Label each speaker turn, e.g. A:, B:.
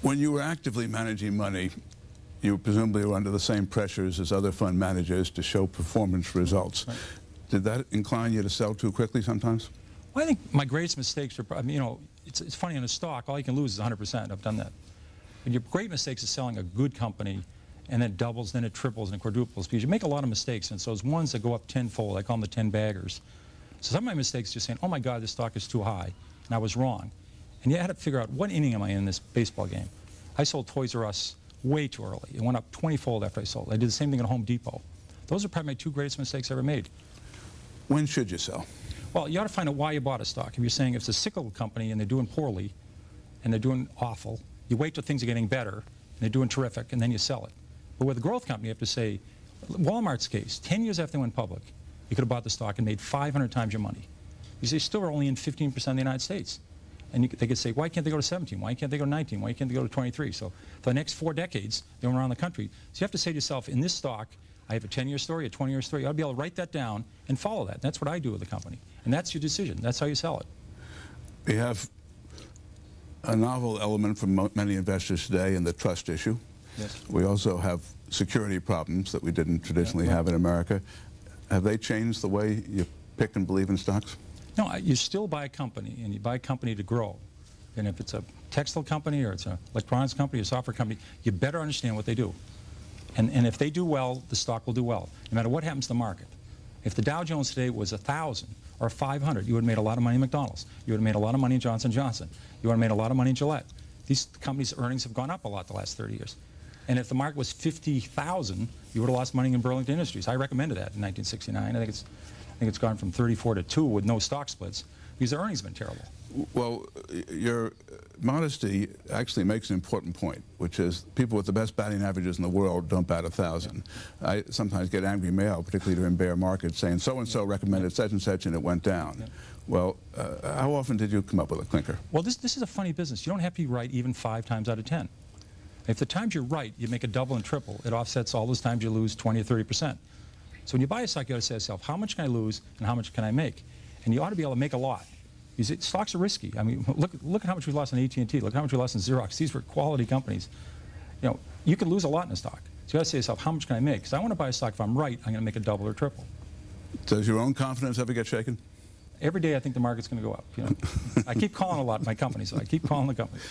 A: When you were actively managing money, you presumably were under the same pressures as other fund managers to show performance results.
B: Right.
A: Did that incline you to sell too quickly sometimes?
B: Well, I think my greatest mistakes are, I mean, you know, it's funny in a stock, all you can lose is 100%. I've done that. But your great mistakes is selling a good company, and then it doubles, then it triples and quadruples, because you make a lot of mistakes, and so those ones that go up tenfold, I call them the 10 baggers. So some of my mistakes are just saying, oh my God, this stock is too high, and I was wrong. And you had to figure out, what inning am I in this baseball game? I sold Toys R Us way too early. It went up 20-fold after I sold. I did the same thing at Home Depot. Those are probably my two greatest mistakes I ever made.
A: When should you sell?
B: Well, you ought to find out why you bought a stock. If you're saying if it's a cyclical company and they're doing poorly, and they're doing awful, you wait till things are getting better, and they're doing terrific, and then you sell it. But with a growth company, you have to say, Walmart's case, 10 years after they went public, you could have bought the stock and made 500 times your money. You say, still are only in 15% of the United States. And they could say, why can't they go to 17? Why can't they go to 19? Why can't they go to 23? So for the next 4 decades, they went around the country. So you have to say to yourself, in this stock, I have a 10-year story, a 20-year story. You ought to be able to write that down and follow that. And that's what I do with the company. And that's your decision. That's how you sell it.
A: We have a novel element for many investors today in the trust issue.
B: Yes.
A: We also have security problems that we didn't traditionally have in America. Have they changed the way you pick and believe in stocks?
B: No, you still buy a company, and you buy a company to grow. And if it's a textile company or it's an electronics company or a software company, you better understand what they do. And if they do well, the stock will do well, no matter what happens to the market. If the Dow Jones today was 1,000 or 500, you would have made a lot of money in McDonald's. You would have made a lot of money in Johnson & Johnson. You would have made a lot of money in Gillette. These companies' earnings have gone up a lot the last 30 years. And if the market was 50,000, you would have lost money in Burlington Industries. I recommended that in 1969. I think it's gone from 34 to 2 with no stock splits, because their earnings have been terrible.
A: Well, your modesty actually makes an important point, which is people with the best batting averages in the world don't bat 1,000. Yeah. I sometimes get angry mail, particularly during bear markets, saying so-and-so recommended such and such and it went down. Yeah. Well, how often did you come up with a clinker?
B: Well, this is a funny business. You don't have to be right even 5 times out of 10. If the times you're right, you make a double and triple. It offsets all those times you lose 20 or 30%. So when you buy a stock, you ought to say to yourself, how much can I lose and how much can I make? And you ought to be able to make a lot. Stocks are risky. I mean, look at how much we lost in AT&T. Look how much we lost in Xerox. These were quality companies. You know, you can lose a lot in a stock. So you got to say to yourself, how much can I make? Because I want to buy a stock, if I'm right, I'm going to make a double or triple.
A: Does your own confidence ever get shaken?
B: Every day I think the market's going to go up. You know? I keep calling a lot in my company, so I keep calling the company.